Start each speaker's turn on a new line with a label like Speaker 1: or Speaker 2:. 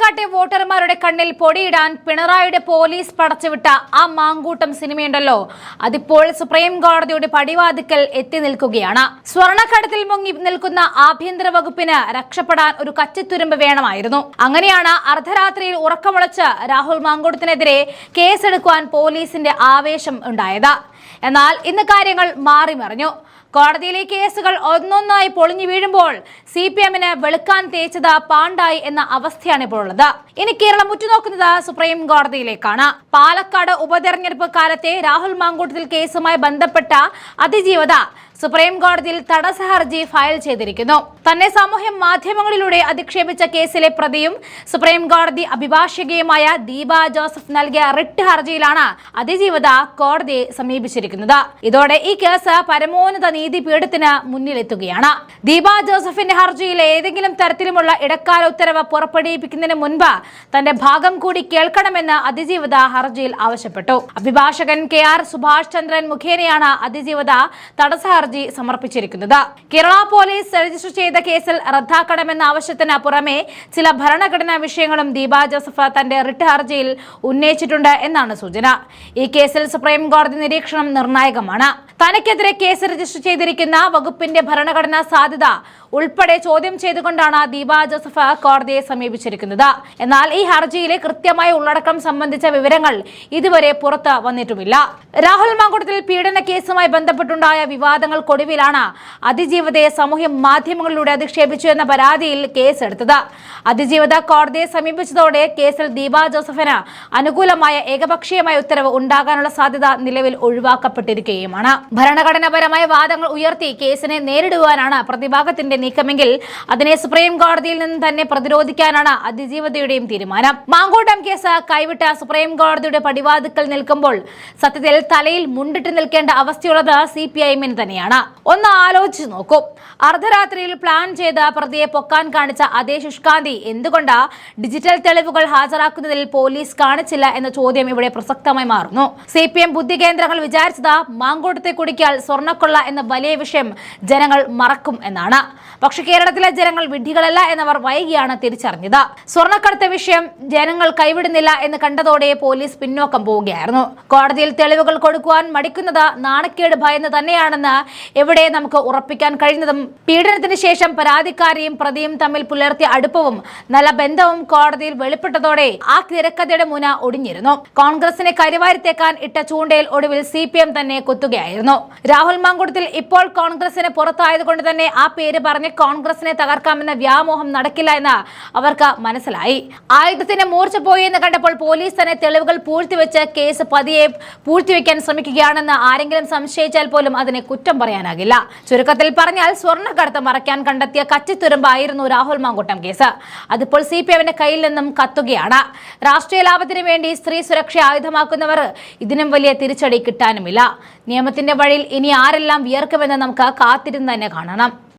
Speaker 1: പാലക്കാട്ടെ വോട്ടർമാരുടെ കണ്ണിൽ പൊടിയിടാൻ പിണറായിയുടെ പോലീസ് പടച്ചുവിട്ട ആ മാങ്കൂട്ടം സിനിമയുണ്ടല്ലോ, അതിപ്പോൾ സുപ്രീം കോടതിയുടെ പടിവാതിക്കൽ എത്തി നിൽക്കുകയാണ്. സ്വർണ്ണക്കടത്തിൽ മുങ്ങി നിൽക്കുന്ന ആഭ്യന്തര വകുപ്പിന് രക്ഷപ്പെടാൻ ഒരു കച്ചിത്തുരുമ്പ് വേണമായിരുന്നു. അങ്ങനെയാണ് അർദ്ധരാത്രിയിൽ ഉറക്കമുളച്ച് രാഹുൽ മാങ്കൂട്ടത്തിനെതിരെ കേസെടുക്കുവാൻ പോലീസിന്റെ ആവേശം ഉണ്ടായത്. എന്നാൽ ഇന്ന് കാര്യങ്ങൾ മാറിമറിഞ്ഞു. കോടതിയിലെ കേസുകൾ ഒന്നൊന്നായി പൊളിഞ്ഞു വീഴുമ്പോൾ CPM-ന് വെളുക്കാൻ തേച്ചത് പാണ്ടായി എന്ന അവസ്ഥയാണ് ഇപ്പോൾ ഉള്ളത്. ഇനി കേരളം ഉറ്റുനോക്കുന്നത് സുപ്രീം കോടതിയിലേക്കാണ്. പാലക്കാട് ഉപതെരഞ്ഞെടുപ്പ് കാലത്തെ രാഹുൽ മാങ്കൂട്ടത്തിൽ കേസുമായി ബന്ധപ്പെട്ട അതിജീവത സുപ്രീം കോടതിയിൽ തടസ്സ ഹർജി ഫയൽ ചെയ്തിരിക്കുന്നു. തന്നെ സാമൂഹ്യ മാധ്യമങ്ങളിലൂടെ അധിക്ഷേപിച്ച കേസിലെ പ്രതിയും സുപ്രീം കോടതി അഭിഭാഷകയുമായ ദീപ ജോസഫ് നൽകിയ റിട്ട് ഹർജിയിലാണ് അതിജീവത കോടതിയെ സമീപിച്ചിരിക്കുന്നത്. ഇതോടെ ഈ കേസ് പരമോന്നത നീതിപീഠത്തിന് മുന്നിലെത്തുകയാണ്. ദീപ ജോസഫിന്റെ ഹർജിയിൽ ഏതെങ്കിലും തരത്തിലുമുള്ള ഇടക്കാല ഉത്തരവ് പുറപ്പെടുവിപ്പിക്കുന്നതിന് മുൻപ് തന്റെ ഭാഗം കൂടി കേൾക്കണമെന്ന് അതിജീവത ഹർജിയിൽ ആവശ്യപ്പെട്ടു. അഭിഭാഷകൻ KR സുഭാഷ് ചന്ദ്രൻ മുഖേനയാണ് അതിജീവത തടസ്സ ഹർജി സമർപ്പിച്ചിരിക്കുന്നത്. കേരള പോലീസ് രജിസ്റ്റർ ചെയ്ത കേസിൽ റദ്ദാക്കണമെന്ന ആവശ്യത്തിന് പുറമെ ചില ഭരണഘടനാ വിഷയങ്ങളും ദീപ ജോസഫ് തന്റെ റിട്ട് ഹർജിയിൽ ഉന്നയിച്ചിട്ടുണ്ട് എന്നാണ് സൂചന. ഈ കേസിൽ സുപ്രീം കോടതി നിരീക്ഷണം നിർണായകമാണ്. തനിക്കെതിരെ കേസ് രജിസ്റ്റർ ചെയ്തിരിക്കുന്ന വകുപ്പിന്റെ ഭരണഘടനാ സാധ്യത ഉൾപ്പെടെ ചോദ്യം ചെയ്തുകൊണ്ടാണ് ദീപ ജോസഫ് കോടതിയെ സമീപിച്ചിരിക്കുന്നത്. എന്നാൽ ഈ ഹർജിയിലെ കൃത്യമായ ഉള്ളടക്കം സംബന്ധിച്ച വിവരങ്ങൾ ഇതുവരെ പുറത്ത് വന്നിട്ടുമില്ല. രാഹുൽ മാങ്കൂട്ടത്തിൽ പീഡന കേസുമായി ബന്ധപ്പെട്ടുണ്ടായ വിവാദങ്ങൾക്കൊടുവിലാണ് അതിജീവതയെ സാമൂഹ്യ മാധ്യമങ്ങളിലൂടെ അധിക്ഷേപിച്ചു എന്ന പരാതിയിൽ കേസെടുത്തത്. അതിജീവത കോടതിയെ സമീപിച്ചതോടെ കേസിൽ ദീപ ജോസഫിന് അനുകൂലമായ ഏകപക്ഷീയമായ ഉത്തരവ് ഉണ്ടാകാനുള്ള സാധ്യത നിലവിൽ ഒഴിവാക്കപ്പെട്ടിരിക്കുകയുമാണ്. ഭരണഘടനാപരമായ വാദങ്ങൾ ഉയർത്തി കേസിനെ നേരിടുവാനാണ് പ്രതിഭാഗത്തിന്റെ നീക്കമെങ്കിൽ അതിനെ സുപ്രീം കോടതിയിൽ നിന്ന് തന്നെ പ്രതിരോധിക്കാനാണ് അതിജീവതയുടെയും തീരുമാനം. മാങ്കൂട്ടം കേസ് കൈവിട്ട സുപ്രീം കോടതിയുടെ പടിവാതിക്കൽ നിൽക്കുമ്പോൾ സത്യത്തിൽ തലയിൽ മുണ്ടിട്ട് നിൽക്കേണ്ട അവസ്ഥയുള്ളത് CPM-ന് തന്നെയാണ്. ഒന്ന് ആലോചിച്ച് നോക്കൂ. അർദ്ധരാത്രിയിൽ പ്ലാൻ ചെയ്ത് പ്രതിയെ പൊക്കാൻ കാണിച്ച അതേ ശുഷ്കാന്തി എന്തുകൊണ്ട് ഡിജിറ്റൽ തെളിവുകൾ ഹാജരാക്കുന്നതിൽ പോലീസ് കാണിച്ചില്ല എന്ന ചോദ്യം ഇവിടെ പ്രസക്തമായി മാറുന്നു. CPM ബുദ്ധി കേന്ദ്രങ്ങൾ വിചാരിച്ചത് മാങ്കൂട്ടത്തെ കുടിക്കാൽ സ്വർണ്ണക്കൊള്ള എന്ന വലിയ വിഷയം ജനങ്ങൾ മറക്കും എന്നാണ്. പക്ഷെ കേരളത്തിലെ ജനങ്ങൾ വിഡ്ഢികളല്ല എന്നവർ വൈകിയാണ് തിരിച്ചറിഞ്ഞത്. സ്വർണ്ണക്കടത്ത് വിഷയം ജനങ്ങൾ കൈവിടുന്നില്ല എന്ന് കണ്ടതോടെ പോലീസ് പിന്നോക്കം പോവുകയായിരുന്നു. കോടതിയിൽ തെളിവുകൾ കൊടുക്കുവാൻ മടിക്കുന്നത് നാണക്കേട് ഭയന്ന് തന്നെയാണെന്ന് എവിടെ നമുക്ക് ഉറപ്പിക്കാൻ കഴിയുന്നതും പീഡനത്തിന് ശേഷം പരാതിക്കാരിയും പ്രതിയും തമ്മിൽ പുലർത്തിയ അടുപ്പവും നല്ല ബന്ധവും കോടതിയിൽ വെളിപ്പെട്ടതോടെ ആ തിരക്കഥയുടെ മുന ഒടിഞ്ഞിരുന്നു. കോൺഗ്രസിനെ കരിവാരിത്തേക്കാൻ ഇട്ട ചൂണ്ടയിൽ ഒടുവിൽ CPM തന്നെ കുത്തുകയായിരുന്നു. രാഹുൽ മാങ്കൂട്ടത്തിൽ ഇപ്പോൾ കോൺഗ്രസിന് പുറത്തായതുകൊണ്ട് തന്നെ ആ പേര് പറഞ്ഞ് കോൺഗ്രസിനെ തകർക്കാമെന്ന വ്യാമോഹം നടക്കില്ല എന്ന് അവർക്ക് മനസ്സിലായി. ആയുധത്തിന് മൂർച്ച പോയി എന്ന് കണ്ടപ്പോൾ പോലീസ് തന്നെ തെളിവുകൾ പൂഴ്ത്തിവെച്ച് കേസ് പതിയെ പൂഴ്ത്തിവെക്കാൻ ശ്രമിക്കുകയാണെന്ന് ആരെങ്കിലും സംശയിച്ചാൽ പോലും അതിനെ കുറ്റം പറയാനാകില്ല. ചുരുക്കത്തിൽ പറഞ്ഞാൽ സ്വർണ്ണക്കടത്ത് മറയ്ക്കാൻ കണ്ടെത്തിയ കച്ചിത്തുരുമ്പായിരുന്നു രാഹുൽ മാങ്കൂട്ടം കേസ്. അതിപ്പോൾ CPM-ന്റെ കയ്യിൽ നിന്നും കത്തുകയാണ്. രാഷ്ട്രീയ ലാഭത്തിന് വേണ്ടി സ്ത്രീ സുരക്ഷ ആയുധമാക്കുന്നവർ ഇതിനും വലിയ തിരിച്ചടി കിട്ടാനുമില്ല. നിയമത്തിന്റെ വഴിയിൽ ഇനി ആരെല്ലാം വിയർക്കുമെന്ന് നമുക്ക് കാത്തിരുന്ന് തന്നെ കാണണം.